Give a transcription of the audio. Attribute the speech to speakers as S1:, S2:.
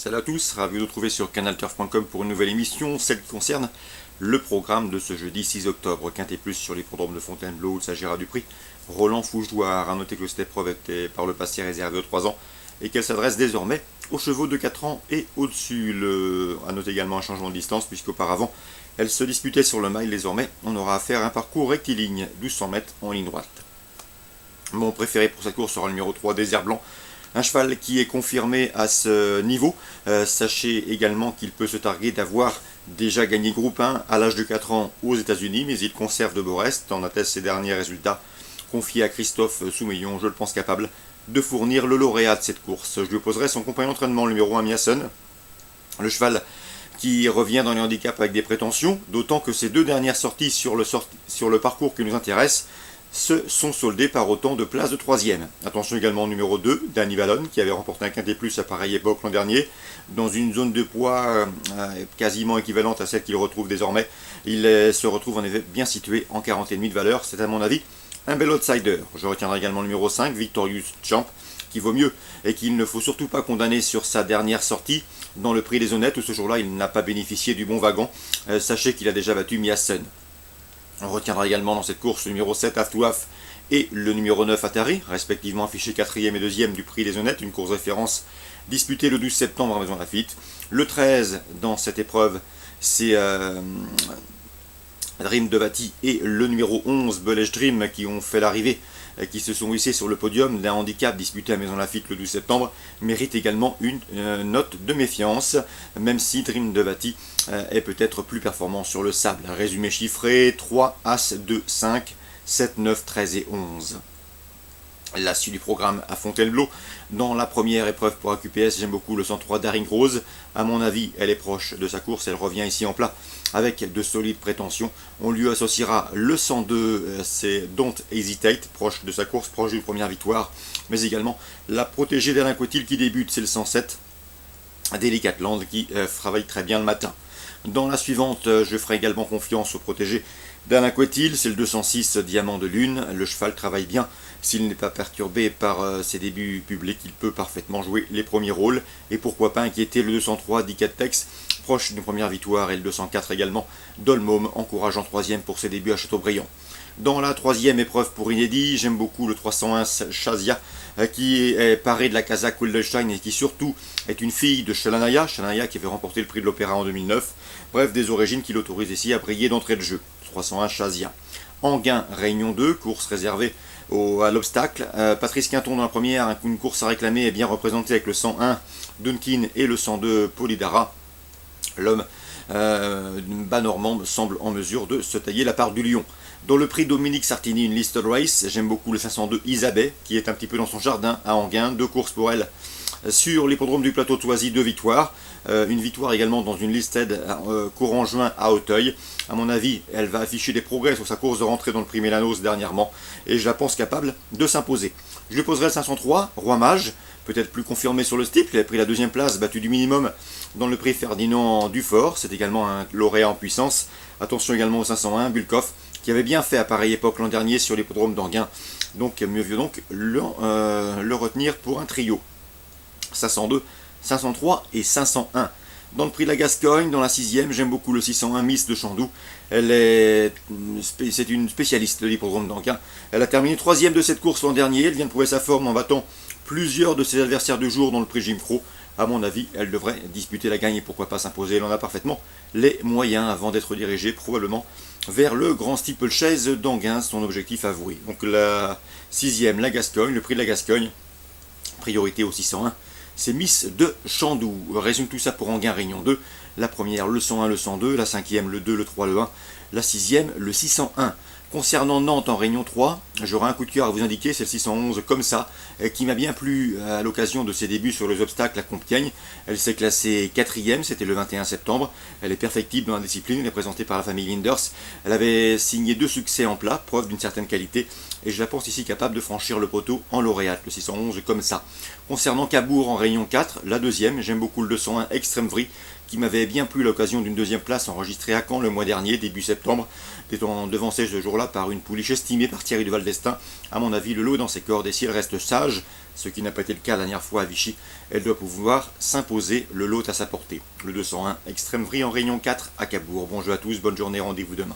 S1: Salut à tous, ravi de vous retrouver sur canalturf.com pour une nouvelle émission, celle qui concerne le programme de ce jeudi 6 octobre. Quintet plus sur l'hippodrome de Fontainebleau, où il s'agira du prix Roland Fougedoire. A noter que cette épreuve était par le passé réservée aux 3 ans et qu'elle s'adresse désormais aux chevaux de 4 ans et au-dessus. A noter également un changement de distance puisqu'auparavant elle se disputait sur le mile. Désormais on aura à faire un parcours rectiligne, 1200 mètres en ligne droite. Mon préféré pour cette course sera le numéro 3, Désert Blanc. Un cheval qui est confirmé à ce niveau. Sachez également qu'il peut se targuer d'avoir déjà gagné groupe 1 à l'âge de 4 ans aux États-Unis, mais il conserve de beaux restes. En atteste ses derniers résultats confiés à Christophe Soumeillon, je le pense capable de fournir le lauréat de cette course. Je lui opposerai son compagnon d'entraînement, le numéro 1, Miasson. Le cheval qui revient dans les handicaps avec des prétentions, d'autant que ses deux dernières sorties sur le parcours qui nous intéresse se sont soldés par autant de places de 3e. Attention également au numéro 2, Danny Vallon, qui avait remporté un quintet plus à pareille époque l'an dernier, dans une zone de poids quasiment équivalente à celle qu'il retrouve désormais. Il se retrouve en effet bien situé en 40,5 de valeur. C'est à mon avis un bel outsider. Je retiendrai également le numéro 5, Victorious Champ, qui vaut mieux et qu'il ne faut surtout pas condamner sur sa dernière sortie dans le prix des honnêtes, où ce jour-là il n'a pas bénéficié du bon wagon. Sachez qu'il a déjà battu Miasson. On retiendra également dans cette course le numéro 7, Aftouaf, et le numéro 9, Atari, respectivement affichés 4e et 2e du prix des honnêtes, une course référence disputée le 12 septembre à Maison Lafitte. Le 13 dans cette épreuve, c'est Dream de Vati et le numéro 11, Belège Dream, qui ont fait l'arrivée, qui se sont hissés sur le podium d'un handicap disputé à Maison Lafitte le 12 septembre, mérite également une note de méfiance, même si Dream de Vati est peut-être plus performant sur le sable. Résumé chiffré, 3, As, 2, 5, 7, 9, 13 et 11. La suite du programme à Fontainebleau. Dans la première épreuve pour AQPS, j'aime beaucoup le 103 Daring Rose. À mon avis, elle est proche de sa course, elle revient ici en plat avec de solides prétentions. On lui associera le 102, c'est Don't Hesitate, proche de sa course, proche d'une première victoire. Mais également la protégée d'Alain Cotil qui débute, c'est le 107 Delicate Land qui travaille très bien le matin. Dans la suivante, je ferai également confiance au protégé d'Alain Cotil, c'est le 206 Diamant de Lune. Le cheval travaille bien, s'il n'est pas perturbé par ses débuts publics, il peut parfaitement jouer les premiers rôles. Et pourquoi pas inquiéter le 203 Dicatex, proche d'une première victoire, et le 204 également Dolmome, encourageant 3e pour ses débuts à Châteaubriand. Dans la troisième épreuve pour inédit, j'aime beaucoup le 301 Shazia, qui est paré de la Kazakh Wildenstein et qui surtout est une fille de Shalanaya qui avait remporté le prix de l'Opéra en 2009. Bref, des origines qui l'autorisent ici à briller d'entrée de jeu. 301 Shazia. Anguin, Réunion 2, course réservée à l'obstacle. Patrice Quinton dans la première, une course à réclamer, est bien représentée avec le 101 Dunkin et le 102 Polydara. L'homme bas normand semble en mesure de se tailler la part du lion. Dans le prix Dominique Sartini, une listed race, j'aime beaucoup le 502 Isabelle, qui est un petit peu dans son jardin à Anguin. 2 courses pour elle sur l'hippodrome du plateau de Thoisy, 2 victoires. Une victoire également dans une listed courant juin à Auteuil. À mon avis, elle va afficher des progrès sur sa course de rentrée dans le prix Mélanos dernièrement, et je la pense capable de s'imposer. Je lui poserai le 503, Roi Mage, peut-être plus confirmé sur le steeple, il a pris la 2e place, battu du minimum dans le prix Ferdinand Dufort, c'est également un lauréat en puissance. Attention également au 501, Bulkoff, qui avait bien fait à pareille époque l'an dernier sur l'hippodrome d'Anguin, donc mieux vaut donc le retenir pour un trio. 502, 503 et 501. Dans le prix de la Gascogne, dans la 6e, j'aime beaucoup le 601 Miss de Chandoux. C'est une spécialiste de l'hippodrome d'Anguin. Elle a terminé 3e de cette course l'an dernier. Elle vient de prouver sa forme en battant plusieurs de ses adversaires du jour dans le prix Jim Crow. À mon avis, elle devrait disputer la gagne et pourquoi pas s'imposer. Elle en a parfaitement les moyens avant d'être dirigée probablement vers le grand steeplechase d'Anguin, son objectif avoué. Donc la 6e, la Gascogne, le prix de la Gascogne, priorité au 601. C'est Miss de Chandoux. Résume tout ça pour Anguin Réunion 2. La première, le 101, le 102. La 5e, le 2, le 3, le 1. La 6e, le 601. Concernant Nantes en Réunion 3, j'aurai un coup de cœur à vous indiquer, c'est le 611 comme ça, qui m'a bien plu à l'occasion de ses débuts sur les obstacles à Compiègne. Elle s'est classée 4e, c'était le 21 septembre. Elle est perfectible dans la discipline, elle est présentée par la famille Linders. Elle avait signé 2 succès en plat, preuve d'une certaine qualité, et je la pense ici capable de franchir le poteau en lauréate, le 611 comme ça. Concernant Cabourg en Réunion 4, la deuxième, j'aime beaucoup le 201 Extreme Vrille, qui m'avait bien plu à l'occasion d'une deuxième place enregistrée à Caen le mois dernier, début septembre, étant devancé ce jour-là par une pouliche estimée par Thierry Duval d'Estaing. À mon avis, le lot est dans ses cordes, et si elle reste sage, ce qui n'a pas été le cas la dernière fois à Vichy, elle doit pouvoir s'imposer, le lot à sa portée. Le 201 Extreme Vrille en Réunion 4 à Cabourg. Bon jeu à tous, bonne journée, rendez-vous demain.